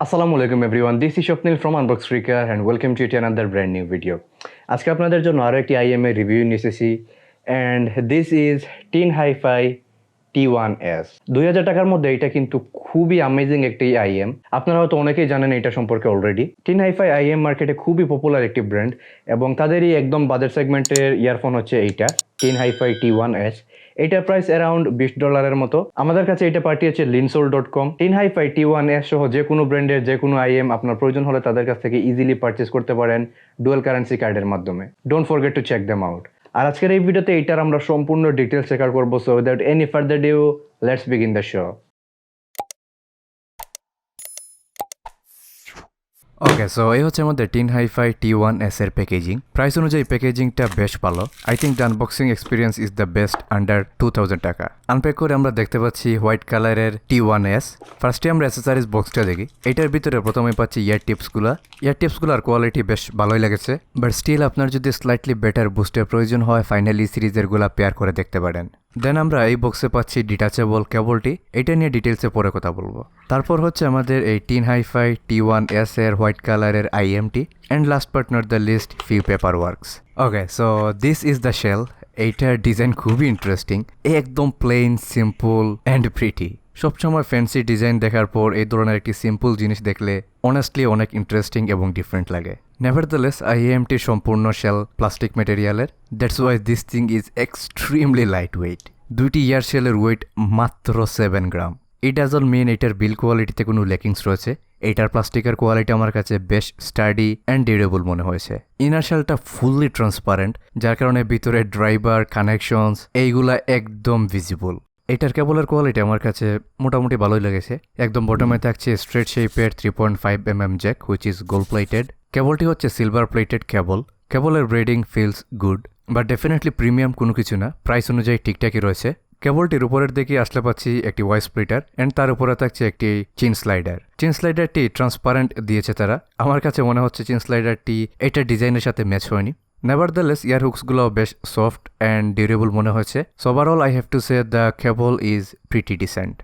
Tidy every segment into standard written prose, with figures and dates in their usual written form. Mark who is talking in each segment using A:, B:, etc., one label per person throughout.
A: আসসালামু আলাইকুম everyone, this is Swapnil from Unbox Freaker and welcome to it another brand new video. আজকে আপনাদের জন্য আরও একটি আইএম এর রিভিউ নিয়ে এসেছি and this is Tinhifi T1S। 2000 টাকার মধ্যে এটা কিন্তু খুবই অ্যামেজিং একটি আইএম। আপনারা হয়তো অনেকেই জানেন এটা সম্পর্কে অলরেডি। Tinhifi আইএম মার্কেটে খুবই পপুলার একটি ব্র্যান্ড এবং তাদেরই একদম বাজেট সেগমেন্টের ইয়ারফোন হচ্ছে এইটা Tinhifi T1S। এটার প্রাইস অ্যারাউন্ড $20 মতো। আমাদের কাছে এটা পাঠিয়েছে linsol.com। Tinhifi T1S সহ যে কোনো ব্র্যান্ডের যে কোনো আইএম আপনার প্রয়োজন হলে তাদের কাছ থেকে ইজিলি পারচেস করতে পারেন ডুয়াল কারেন্সি কার্ডের মাধ্যমে। Don't forget to check them out. আর আজকের এই ভিডিওতে এটার আমরা সম্পূর্ণ ডিটেলস শেয়ার করবো। So without any further due, let's begin the show.
B: Okay, so এই হচ্ছে আমাদের Tinhifi T1S এর প্যাকেজিং। প্রাইস অনুযায়ী প্যাকেজিংটা বেশ ভালো। I think the unboxing experience is the best under 2000 টাকা। আনপ্যাক করে আমরা দেখতে পাচ্ছি হোয়াইট কালারের T1S। ফার্স্টে আমরা অ্যাসেসরিজ বক্সটা দেখি। এটার ভিতরে প্রথমে পাচ্ছি ইয়ার টিপসগুলোর কোয়ালিটি বেশ ভালোই লেগেছে, বাট স্টিল আপনার যদি স্লাইটলি বেটার বুস্টের প্রয়োজন হয় ফাইনালি সিরিজেরগুলা পেয়ার করে দেখতে পারেন। দেন আমরা এই বক্সে পাচ্ছি ডিটাচেবল কেবলটি। এটা নিয়ে ডিটেলসে পরে কথা বলবো। তারপর হচ্ছে আমাদের এই Tinhifi T1S এর হোয়াইট কালারের আইএমটি and last but not the least few paper works. Okay, so this is the shell. এইটার ডিজাইন খুবই ইন্টারেস্টিং, একদম প্লেন, সিম্পল অ্যান্ড প্রিটি। সবসময় ফ্যান্সি ডিজাইন দেখার পর এই ধরনের একটি সিম্পল জিনিস দেখলে অনেস্টলি অনেক ইন্টারেস্টিং এবং ডিফারেন্ট লাগে। নেভারদালেস আইএমটি সম্পূর্ণ শেল প্লাস্টিক ম্যাটেরিয়ালের। That's why this thing is extremely lightweight. দুইটি ইয়ার শেলের ওয়েট মাত্র 7 গ্রাম। ইট ডাজন্ট মিন এটার বিল কোয়ালিটিতে কোনো লেকিংস রয়েছে। এইটার প্লাস্টিকের কোয়ালিটি আমার কাছে বেশ স্টাডি অ্যান্ড ডিউরেবল মনে হয়েছে। ইনার শেলটা ফুললি ট্রান্সপারেন্ট, যার কারণে ভিতরে ড্রাইভার কানেকশনস এইগুলা একদম ভিজিবল। এটার কেবলের কোয়ালিটি আমার কাছে মোটামুটি ভালোই লেগেছে। একদম বটমে থাকছে স্ট্রেট শেপের 3.5 jack which is gold plated. কেবলটি হচ্ছে সিলভার প্লেটেড কেবল। কেবলের braiding feels good, but definitely premium কোনো কিছু না। প্রাইস অনুযায়ী ঠিকঠাকই রয়েছে। কেবলটির উপরের দিকে আসলে পাচ্ছি একটি ওয়াই স্প্লিটার অ্যান্ড তার উপরে থাকছে একটি চিন স্লাইডারটি ট্রান্সপারেন্ট দিয়েছে তারা। আমার কাছে মনে হচ্ছে চিন স্লাইডারটি এটার ডিজাইনের সাথে ম্যাচ হয়নি। নেভারদালেস ইয়ার হুকসগুলো বেশ সফট অ্যান্ড ডিউরেবল মনে হয়েছে। So overall I have to say the cable is pretty decent.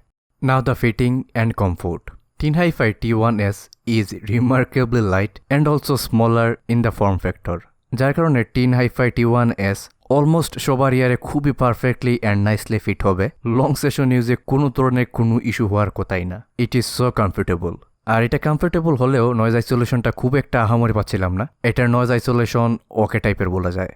B: Now the fitting and comfort. Tinhifi T1S is remarkably light and also smaller in the form factor, যার কারণে Tinhifi T1S almost সবার ইয়ারে খুবই perfectly and nicely fit হবে। Long session ইউজে কোনো ধরনের কোনো ইস্যু হওয়ার কথাই না। It is so comfortable. আর এটা কমফোর্টেবল হলেও নয়েজ আইসোলেশনটা খুব একটা আহামরি পাচ্ছিলাম না। এটার নয়েজ আইসোলেশন ওকে টাইপের বলা যায়।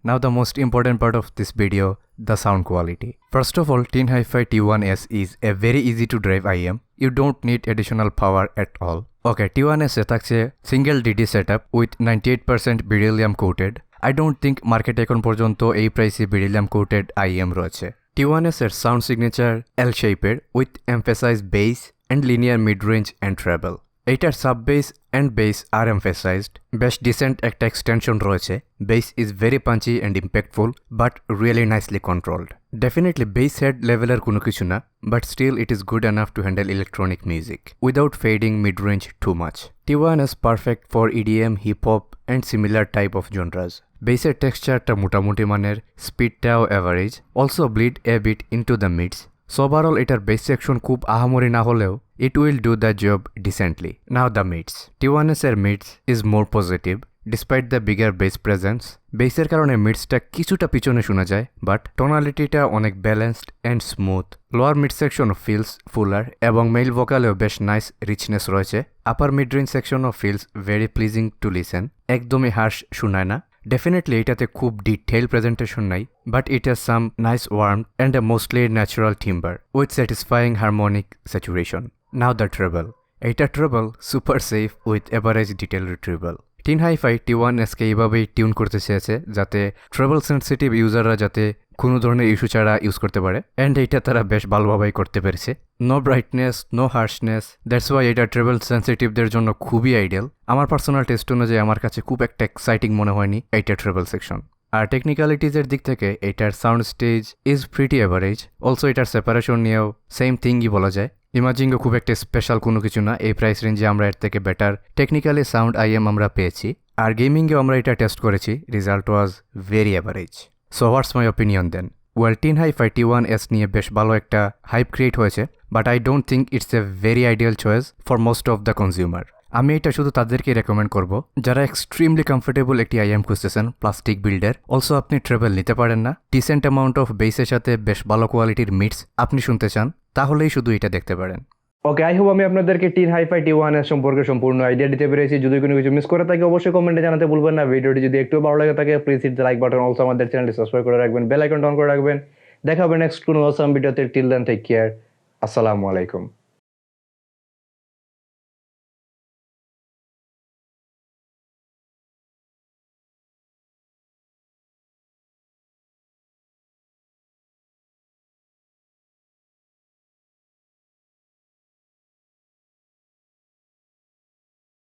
B: Now the most important part of this video, the sound quality. First of all, Tinhifi T1S is a very easy to drive IEM. You don't need additional power at all. Okay, T1S এ থাকছে single DD setup with 98% beryllium coated. I don't think মার্কেটে এখন পর্যন্ত এই প্রাইসে beryllium coated IEM রয়েছে। T1S এর sound signature L শেপের with emphasized bass and linear mid-range and treble. এইটার sub bass and bass are emphasized. বেশ ডিসেন্ট একটা এক্সটেনশন রয়েছে। Bass is very punchy and impactful but really nicely controlled. Definitely bass head লেভেলের কোনো কিছু না, but still it is good enough to handle electronic music without fading mid range too much. T1S perfect for EDM, hip hop and similar type of genres. বেসের টেক্সচারটা মোটামুটি মানের, স্পিডটাও average, also bleed a bit into the mids. So overall এটার bass section খুব আহামরি না হলেও it will do the job decently. Now the mids. T1S এর mids is more positive despite the bigger bass presence. বেসের কারণে মিডসটা কিছুটা পিছনে শোনা যায়, বাট টোনালিটিটা অনেক balanced and smooth. Lower mid সেকশনও ফিলস ফুলার এবং মেল ভোকালেও বেশ নাইস রিচনেস রয়েছে। আপার মিড রেঞ্জ সেকশনও feels very pleasing to listen. একদমই হার্শ শোনায় না। ডেফিনেটলি এটাতে খুব ডিটেইল প্রেজেন্টেশন নাই, but it has some nice warm and a mostly natural timbre with satisfying harmonic saturation. Now the treble. এইটা treble super safe with average detail retrieval. Tinhifi T1Sকে এইভাবেই tune করতে চেয়েছে যাতে ট্রেবল সেন্সিটিভ ইউজাররা যাতে কোনো ধরনের ইস্যু ছাড়া ইউজ করতে পারে, অ্যান্ড এইটা তারা বেশ ভালোভাবেই করতে পেরেছে। No brightness, no harshness. That's why এটা ট্রেবল সেন্সিটিভদের জন্য খুবই আইডিয়াল। আমার পার্সোনাল টেস্ট অনুযায়ী আমার কাছে খুব একটা এক্সাইটিং মনে হয়নি এইটা ট্রেবল সেকশন। আর টেকনিক্যালিটিজের দিক থেকে এটার sound stage is pretty average. Also এটার সেপারেশন নিয়েও সেম থিংই বলা যায়। ইমাজিংও খুব একটা স্পেশাল কোনো কিছু না। এই প্রাইস রেঞ্জে আমরা এর থেকে বেটার টেকনিক্যালি সাউন্ড আইএম আমরা পেয়েছি। আর গেমিংয়েও আমরা এটা টেস্ট করেছি, result was very average. So what's my opinion then? Well, Tinhifi T1S নিয়ে বেশ ভালো একটা হাইপ ক্রিয়েট হয়েছে, but I don't think it's a very ideal choice for most of the consumer. আমি এটা শুধু তাদেরকে রেকমেন্ড করব যারা এক্সট্রিমলি কমফোর্টেবল একটি আইএম খুঁজতেছেন প্লাস্টিক বিল্ডের। অলসো আপনি ট্রাভেল নিতে পারেন না, ডিসেন্ট অ্যামাউন্ট অফ বেসের সাথে বেশ ভালো কোয়ালিটির মিটস আপনি শুনতে চান, তাহলেই শুধু এটা দেখতে পারেন।
A: ওকে, আই হোপ আমি আপনাদেরকে Tinhifi T1S সম্পর্কে সম্পূর্ণ আইডিয়া দিতে পেরেছি। যদি কোনো কিছু মিস করে থাকে অবশ্যই কমেন্টে জানাতে ভুলবেন না। ভিডিওটি যদি একটু ভালো লাগে থাকে please hit the like button, also আমাদের চ্যানেলটি সাবস্ক্রাইব করে রাখবেন, বেল আইকনটা অন করে রাখবেন। দেখা হবে নেক্সট কোনো অসাম ভিডিওতে। টিল দেন টেক কেয়ার, আসসালামু আলাইকুম।